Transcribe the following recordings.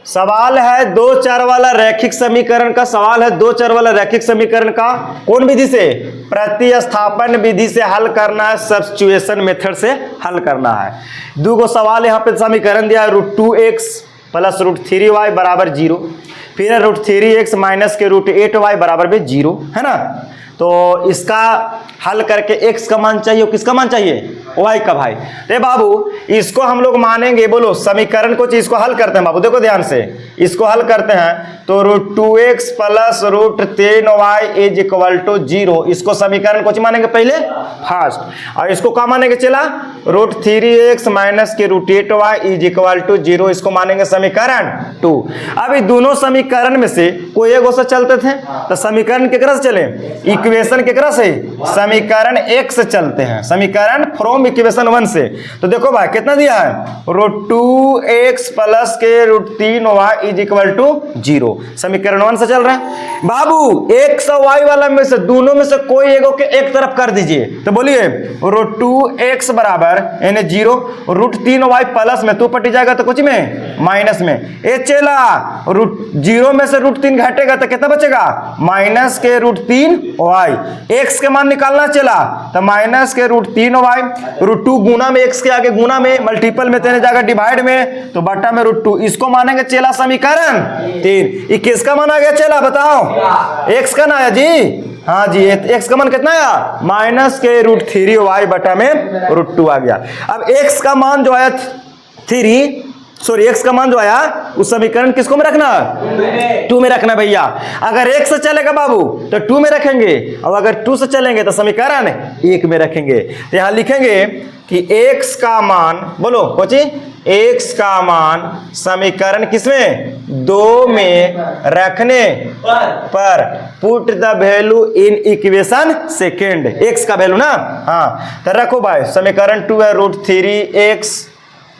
सवाल है दो चर वाला रैखिक समीकरण का। सवाल है दो चर वाला रैखिक समीकरण का कौन विधि से? प्रतिस्थापन विधि से हल करना है, सब्स्टिट्यूशन मेथड से हल करना है। दो गो सवाल यहाँ पे समीकरण दिया है, √2x प्लस √3y बराबर 0, फिर है √3x माइनस के √8y बराबर भी 0 है ना। तो इसका हल करके x का मान चाहिए, किसका मान चाहिए? y का भाई। तो बाबू इसको हम लोग मानेंगे, बोलो समीकरण को इसको हल करते हैं बाबू, देखो ध्यान से इसको हल करते हैं तो √2x plus √3y is equal to 0, इसको समीकरण को मानेंगे पहले फर्स्ट, और इसको क्या मानेंगे चला? √3x माइनस के √8y इज इक्वल टू 0, इसको मानेंगे समीकरण 2। अभी दोनों समीकरण में से कोई एक से चलते थे, तो समीकरण केकरा से चले? इक्वेशन केकरा से? समीकरण 1 से चलते हैं, समीकरण फ्रॉम इक्वेशन 1 से। तो देखो भाई कितना दिया है? √2x प्लस के √3y इज इक्वल टू 0, समीकरण 1 से चल रहा है बाबू। x और y वाला में से दोनों में से कोई एगो के एक तरफ कर दीजिए, तो बोलिए √2x बराबर यानी 0, √3y प्लस में तू पटी जाएगा तो कुछ में माइनस में, ए चला 0 में से √3 घटेगा तो कितना बचेगा? माइनस के √3y। x के मान निकालना चला तो माइनस के √3y, √2 गुना में x के आगे गुना में, मल्टीपल में तेने जाएगा डिवाइड में, तो बटा में √2, इसको मानेंगे चला समीकरण 3। ये किसका मान आ गया चला बताओ? x का ना आया जी, हाँ जी, x का मान कितना आया? माइनस के √3y बटा में √2 आ गया। अब x का मान जो आया x का मान जो आया उस समीकरण किसको में रखना? 2 में रखना भैया। अगर 1 से चलेगा बाबू तो 2 में रखेंगे, और अगर 2 से चलेंगे तो समीकरण 1 में रखेंगे। तो यहां लिखेंगे कि x का मान, बोलो कोची, x का मान समीकरण किसमें? 2 में रखने पर put the value in equation second, x का वैल्यू ना, हाँ तो रखो भाई समीकरण 2 है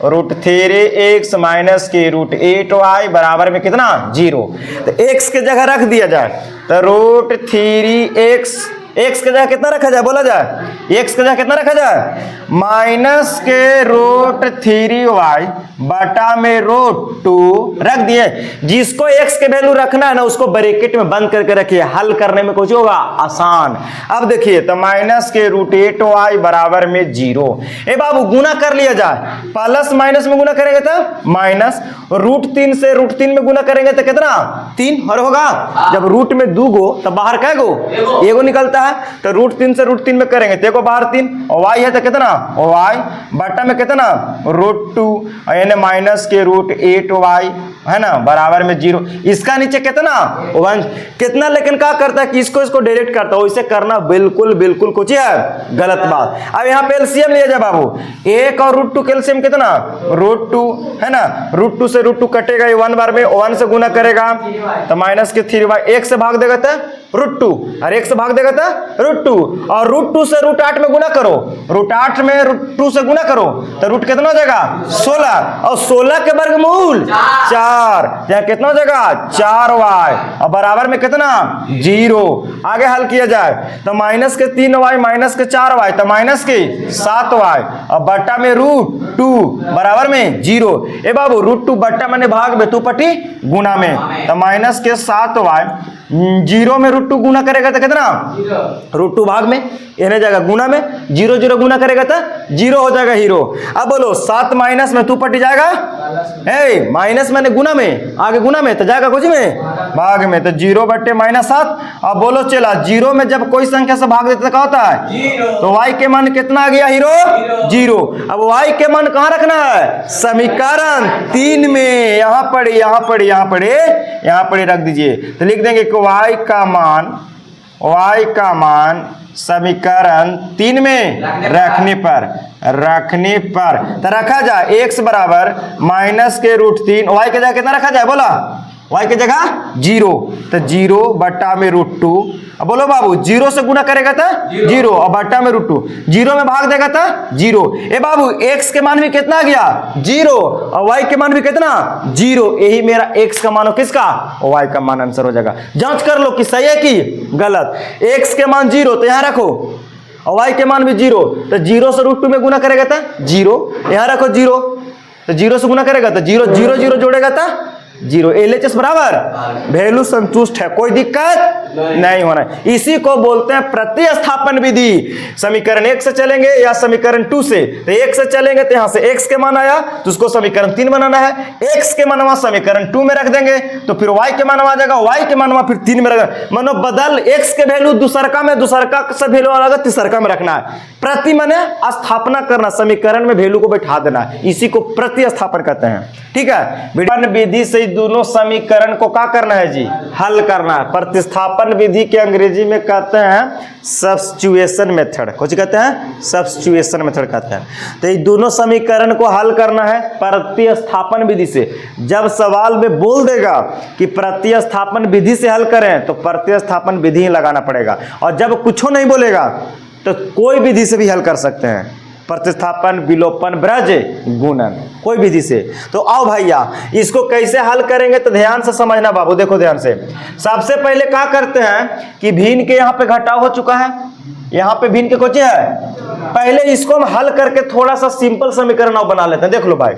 √3x माइनस के √8y बराबर में कितना? 0। तो x के जगह रख दिया जाए तो √3x, x के जगह कितना रखा जाए बोला जाए? x के जगह कितना रखा जाए? माइनस के √3y बटा में √2 रख दिए। जिसको x के वैल्यू रखना है ना उसको ब्रैकेट में बंद करके रखिए, हल करने में कुछ होगा आसान। अब देखिए तो माइनस के √8y बराबर में 0। ए बाबू गुना कर लिया जाए, प्लस माइनस में गुना करेंगे तो माइनस, √3 से √3 में गुना करेंगे तो कितना? 3 और होगा। जब रूट में 2 गो तो बाहर क्या गो? एगो निकलता है, तो √3 से √3 में करेंगे तो एगो बाहर 3, और y है तो कितना? y बटा में कितना? √2 यानी माइनस के √8y है ना बराबर में 0। इसका नीचे कितना? 1 कितना, लेकिन क्या करता है कि इसको डायरेक्ट करता है, इसे करना बिल्कुल कुछ है गलत बात। अब यहाँ पे एलसीएम लिया जाए बाबू, 1 और √2 के एलसीएम कितना? √2 है ना, √2 से √2 कटेगा, 1 बार में 1 से गुना करेगा तो माइनस के 3y, 1 से भाग देगा तो √2 और 1 से भाग देगा तो √2, और √2 से √8 में गुना करो, √8 में √2 से गुना करो तो रूट कितना हो जाएगा? 16, और 16 के वर्गमूल 4, यहाँ कितना हो जाएगा? 4y, और बराबर में कितना? 0। आगे हल किया जाए तो माइनस के 3y माइनस के 4y तो माइनस के 7y, और बटा में √2 बराबर में 0। ए बाबू √2 बट्टा मैंने भाग में, तू पटी गुना में, तो माइनस के 7y, 0 में √2 गुना करेगा तो कितना? √2 भाग में, इन्हें जाएगा गुना में, 0 0 गुना करेगा तो 0 हो जाएगा हीरो। अब बोलो 7 माइनस में तू पटी जाएगा, ए माइनस मैंने गुना में, आगे गुना में तो जाएगा कुछ में भाग में, तो 0 बट्टे -7। अब बोलो चला 0 में जब कोई संख्या से भाग देते तो क्या होता है? तो y के मान कितना आ गया हीरो? 0। अब y के मान कहाँ रखना है? समीकरण 3 में, यहाँ पढ़े रख दीजिए, तो लिख देंगे कि y का मान समीकरण 3 में रखने पर तो रखा जाए x बराबर माइनस के √3, y के जगह कितना रखा जाए बोला? y के जगह 0, तो 0 बट्टा में √2। अब बोलो बाबू 0 से गुना करेगा था 0, और बट्टा में √2, 0 में भाग देगा था 0। ए बाबू x के मान भी कितना आ गया? 0, और y के मान भी कितना? 0। यही मेरा x का मान हो किसका? y का मान आंसर हो जाएगा। जांच कर लो कि सही है कि गलत। x के मान 0 तो यहां रखो, और y के मान भी 0, तो 0 से √2 में गुना करेगा था 0, यहां रखो 0, तो 0 से गुना करेगा तो 0 0 0 जोड़ेगा था जीरो। LHS बराबर वैल्यू संतुष्ट है, कोई दिक्कत नहीं होना है। इसी को बोलते हैं प्रतिस्थापन विधि। समीकरण 1 से चलेंगे या समीकरण 2 से, तो 1 से चलेंगे तो यहां से x के मान आया तो उसको समीकरण 3 बनाना है, x के मानवा समीकरण 2 में रख देंगे तो फिर y के मानवा आ जाएगा, y के मानवा फिर 3 में रख, मानो बदल x के वैल्यू दूसरका में, दूसरका से वैल्यू अलग तीसरका में रखना है। प्रति माने स्थापना करना, समीकरण में वैल्यू को बैठा देना है, इसी को प्रतिस्थापन कहते हैं। ठीक है, विधि से दोनों समीकरण को क्या करना है जी, हल करना है। प्रतिस्थापन विधि के अंग्रेजी में कहते हैं सब्स्टिट्यूशन मेथड, कुछ कहते हैं सब्स्टिट्यूशन मेथड कहते हैं। तो ये दोनों समीकरण को हल करना है प्रतिस्थापन विधि से। जब सवाल में बोल देगा कि प्रतिस्थापन विधि से हल करें तो प्रतिस्थापन विधि ही लगाना पड़ेगा, और जब कुछ नहीं बोलेगा तो कोई विधि से भी हल कर सकते हैं, प्रतिस्थापन, विलोपन, ब्रज, गुणन, कोई विधि से। तो आओ भैया इसको कैसे हल करेंगे तो ध्यान से समझना बाबू, देखो ध्यान से। सबसे पहले क्या करते हैं कि भिन्न के यहाँ पे घटाव हो चुका है, यहाँ पे भिन्न के कोचे है, पहले इसको हम हल करके थोड़ा सा सिंपल समीकरण और बना लेते हैं। देख लो भाई,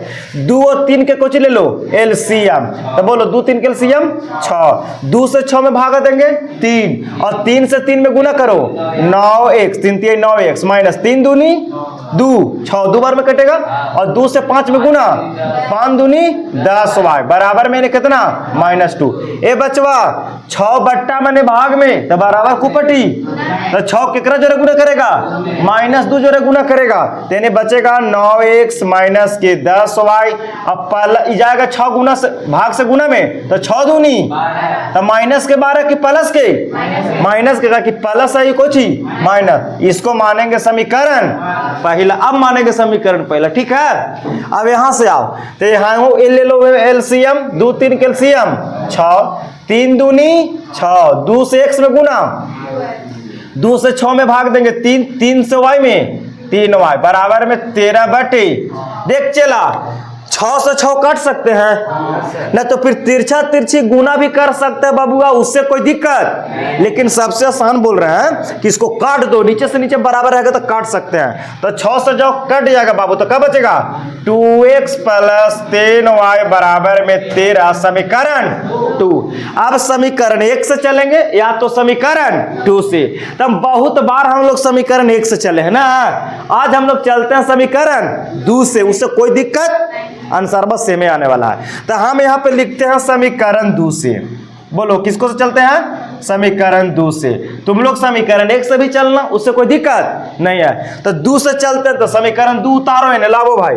2 और 3 के कोचे ले लो एलसीएम, तो बोलो 2 3 के एलसीएम 6, 2 से 6 में भागा देंगे 3, और 3 से 3 में गुना करो 9x, 3 3 9x माइनस 3 दूनी 2, 6 2 बार में कटेगा, और 2 से 5 में गुना 5 दूनी 10y बराबर में कितना -2। ए बचवा 6 बट्टा मैंने भाग में तो बराबर कुपटी, तो 6 केकरा जोरे गुना करेगा -2 जोरे गुना करेगा, तेने बचेगा 9x माइनस के 10y। अब पहला जाएगा 6 गुना से भाग से गुना में तो 6 दूनी, तो माइनस के 12 की प्लस के माइनस के कि प्लस है कुछ ही माइनस, इसको मानेंगे समीकरण पहला। अब मानेंगे समीकरण पहला, ठीक है। अब यहां से आओ तो यहाँ ले लो एलसीएम, 2 3 के एलसीएम 6, 3 दूनी 6, 2 से x में गुना, 2 से 6 में भाग देंगे 3, 3 से y में 3y बराबर में 13 बटे। देख चला 6 से 6 काट सकते हैं ना, तो फिर तिरछा तिरछी गुना भी कर सकते हैं बाबूआ, उससे कोई दिक्कत, लेकिन सबसे आसान बोल रहे हैं कि इसको काट दो, नीचे से नीचे बराबर रहेगा तो काट सकते हैं। तो 6 से जो कट जाएगा बाबू तो क्या बचेगा 2x प्लस 10y बराबर में 13, समीकरण 2। अब समीकरण 1 से चलेंगे या तो समीकरण 2 से, तब बहुत बार हम लोग समीकरण 1 से चले हैं ना, आज हम लोग चलते हैं समीकरण 2 से, उससे कोई दिक्कत, आंसर बस सेम आने वाला है। तो हम यहाँ पे लिखते हैं समीकरण 2 से। बोलो किसको से चलते हैं, समीकरण 2 से। तुम लोग समीकरण 1 से भी चलना, उससे कोई दिक्कत नहीं है। तो 2 से चलते हैं तो समीकरण 2 उतारो है, लाभो भाई,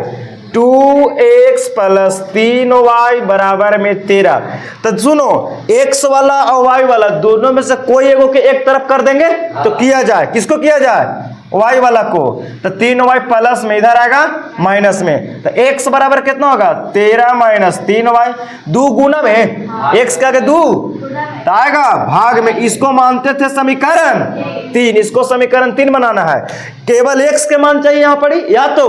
2x प्लस 3y बराबर में 13। तो सुनो x वाला और y वाला दोनों में से कोई एगो के एक तरफ कर देंगे तो किया जाए, किसको किया जाए, y वाला को। तो 3y प्लस में इधर आएगा माइनस में, तो x बराबर कितना होगा 13 माइनस 3y, 2 गुना में x का 2 तो आएगा भाग में, इसको मानते थे समीकरण 3, इसको समीकरण 3 बनाना है। केवल x के मान चाहिए यहाँ पड़ी, या तो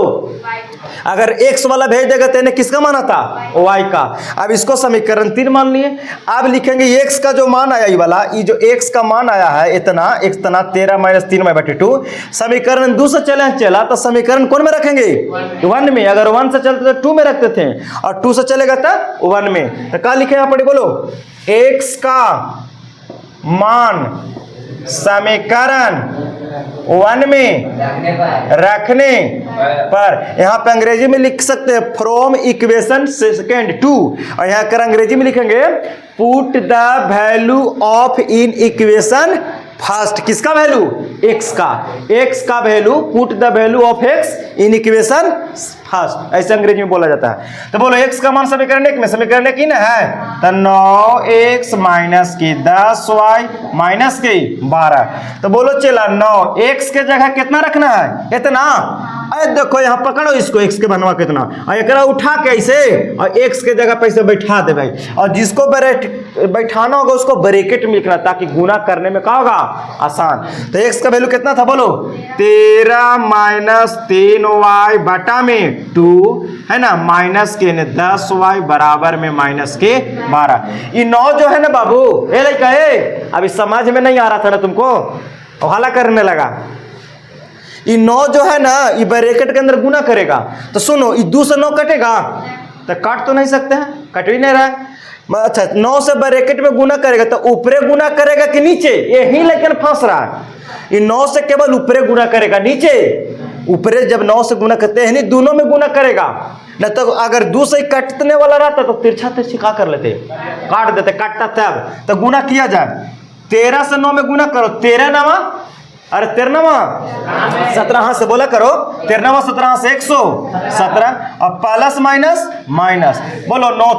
अगर x वाला भेज देगा तो किसका माना था, y का। अब इसको समीकरण 3 मान लिए। अब लिखेंगे x का जो मान आया, ये वाला, ये जो x का मान आया है इतना, x तना 13 माइनस 3y/2, समीकरण 2 से चला तो समीकरण कौन में रखेंगे 1 में, अगर 1 से चलते तो 2 में रखते थे, और 2 से चलेगा तो 1 में। तो क्या लिखे यहाँ पड़ी, बोलो x का मान समीकरण 1 में रखने पर, यहाँ पे अंग्रेजी में लिख सकते हैं फ्रॉम इक्वेशन सेकंड 2, और यहाँ कर अंग्रेजी में लिखेंगे put the value of in equation first. किसका वैल्यू, x का value, put the value of x in equation first, ऐसे अंग्रेजी में बोला जाता है। तो बोलो x का मान समीकरण 1 में, समीकरण 1 ना है तो 9x माइनस के 10y माइनस के 12। तो बोलो चला 9x के जगह कितना रखना है, इतना। अरे देखो यहाँ पकड़ो इसको, x के बनवा कितना, और एक उठा के ऐसे और x के जगह पे बैठा दे भाई, और जिसको बैठाना होगा उसको ब्रैकेट में लिखना, ताकि गुना करने में क्या होगा आसान। तो x का वैल्यू कितना था, बोलो 13 माइनस 3y बटा में 2 है ना, माइनस के 10y बराबर में माइनस के 12। ये 9 जो है ना बाबू, ये लड़का है अभी समझ में नहीं आ रहा था ना तुमको, हला करने लगा। ये 9 जो है ना, ये ब्रैकेट के अंदर गुना करेगा, तो सुनो ये 2 से 9 कटेगा, तो काट तो नहीं सकते हैं, कट भी नहीं रहा है। अच्छा 9 से ब्रैकेट में गुना करेगा तो ऊपरे गुना करेगा कि नीचे, यही लेकिन फंस रहा है। ये 9 से केवल ऊपरे गुना करेगा, नीचे ऊपरे जब 9 से गुना करते हैं नहीं, दोनों में गुना करेगा। न तो अगर 2 से कटने वाला रहता तो तिरछा तिरछी क्या कर लेते, काट देते, काटता तब तो गुना किया जाए। 13 से 9 में गुना करो, 13 नवा, अरे 13 17 से बोला करो, 13 17 से 117 और प्लस माइनस माइनस, बोलो 9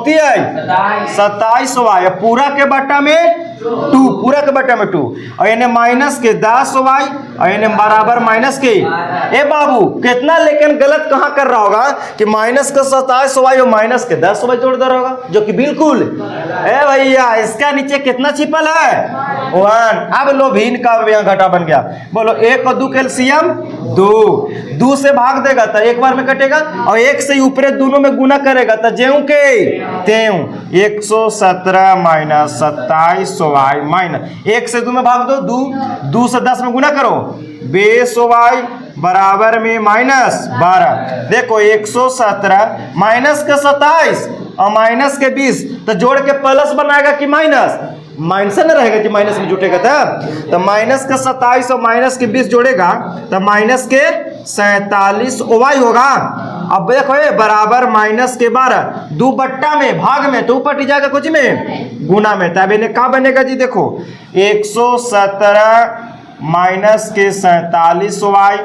27 वाई, पूरा के बट्टा में 2, पूरा के बट्टा में 2 और इन्हें माइनस के 10 वाई और इन्हें बराबर माइनस के। ए बाबू कितना लेकिन गलत कहाँ कर रहा होगा कि माइनस का 27 वाई और माइनस के 10 वाई जोड़ दे रहा होगा, जो कि बिल्कुल ए भैया इसका नीचे कितना छिपल है 1। अब लो भिन्न का यहाँ घटा बन गया, बोलो 1 और 2 कैल्शियम 2 से भाग देगा तो एक बार में कटेगा और 1 से ऊपरे दोनों में गुना करेगा तो ज्यों के त्यों 117 माइनस 27 वाई माइनस 1 से 2 में भाग दो 2 से 10 में गुना करो 20 वाई बराबर में माइनस 12। देखो 117 माइनस के 27 और माइनस के 20 तो जोड़ के प्लस बनाएगा कि माइनस, माइनस न रहेगा कि माइनस में जुटेगा तब तो माइनस का 27 और माइनस के 20 जोड़ेगा तो माइनस के 47 वाई होगा। अब देखो ये बराबर माइनस के 12 2 बट्टा में भाग में तो ऊपर जाएगा कुछ में गुना में, तब इन्हें क्या बनेगा जी, देखो 117 माइनस के 47 वाई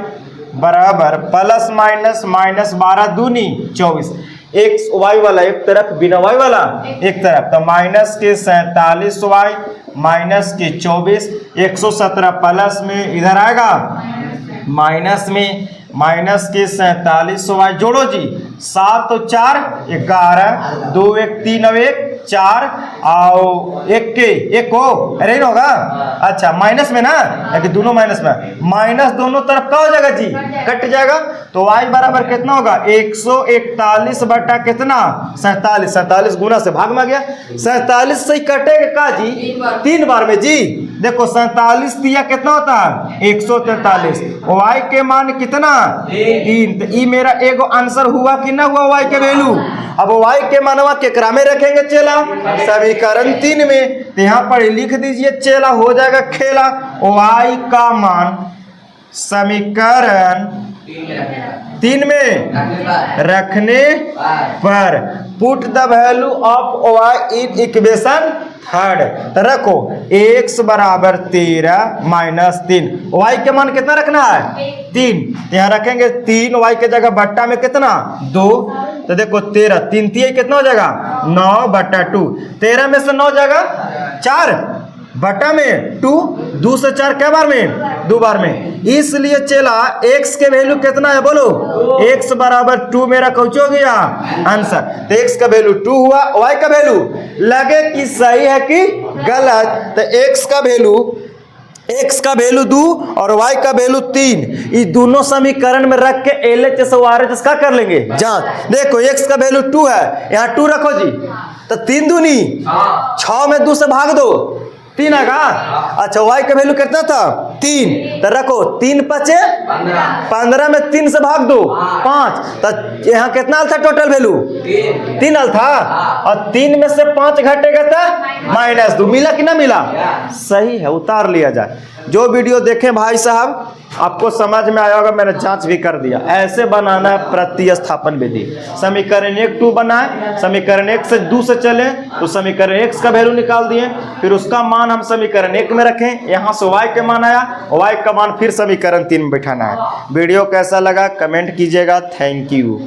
बराबर प्लस माइनस माइनस 12 दूनी 24, एक्स वाई वाला एक तरफ बिना वाई वाला एक तरफ, तो माइनस के 47 वाई माइनस के 24, 117 प्लस में इधर आएगा माइनस में माइनस के 47 वाई जोड़ो जी 7 और 4 11 2 1 3 और 1 4 और 1 के 1 हो अरे नहीं होगा। अच्छा माइनस में ना, कि दोनों माइनस में, माइनस दोनों तरफ क्या हो जाएगा जी, कट जाएगा तो y बराबर कितना होगा 141 बटा कितना 47, 47 गुना से भाग में गया 47 से ही कटेगा का जी 3 बार में जी। देखो 47 दिया कितना होता है 143, y के मान कितना 3, तो ये मेरा एगो आंसर हुआ कि ना हुआ y के वैल्यू। अब y के मानवा केकरा में रखेंगे चेला, समीकरण 3 में, तो यहाँ पर लिख दीजिए चेला हो जाएगा खेला, y का मान समीकरण 3 में रखने पर put the value of y in equation 3 तो रखो x बराबर 13 माइनस 3, y के मान कितना रखना है 3, यहाँ रखेंगे 3, y के जगह बट्टा में कितना 2, तो देखो 13 3 3 कितना हो जाएगा 9 बटा 2, 13 में से 9 जाएगा 4 बटा में 2 से 4 क्या बार में 2 बार में, इसलिए चला x के वैल्यू कितना है बोलो, x बराबर 2 मेरा कौच हो गया आंसर, तो x का वैल्यू 2 हुआ, y का वैल्यू लगे कि सही है कि गलत, तो x का वैल्यू 2 और y का वैल्यू 3, ये दोनों समीकरण में रख के LHS और RHS का कर लेंगे जांच। देखो x का वैल्यू 2 है, यहाँ 2 रखो जी, तो 3 दूनी 6 में 2 से भाग दो 3 आएगा। अच्छा y का वैल्यू कितना था 3, तो रखो 3 5 15 में 3 से भाग दो 5, तो यहाँ कितना आल था टोटल वैल्यू 3 आल था, और 3 में से 5 घटेगा तो -2, मिला कि ना मिला, सही है, उतार लिया जाए। जो वीडियो देखें भाई साहब आपको समझ में आया होगा, मैंने जांच भी कर दिया, ऐसे बनाना है प्रतिस्थापन विधि। समीकरण 1 2 बनाए, समीकरण 1 से 2 से चले तो समीकरण x का वैल्यू निकाल दिए, फिर उसका मान हम समीकरण 1 में रखें, यहाँ से y के मान आया, y का मान फिर समीकरण 3 में बैठाना है। वीडियो कैसा लगा कमेंट कीजिएगा, थैंक यू।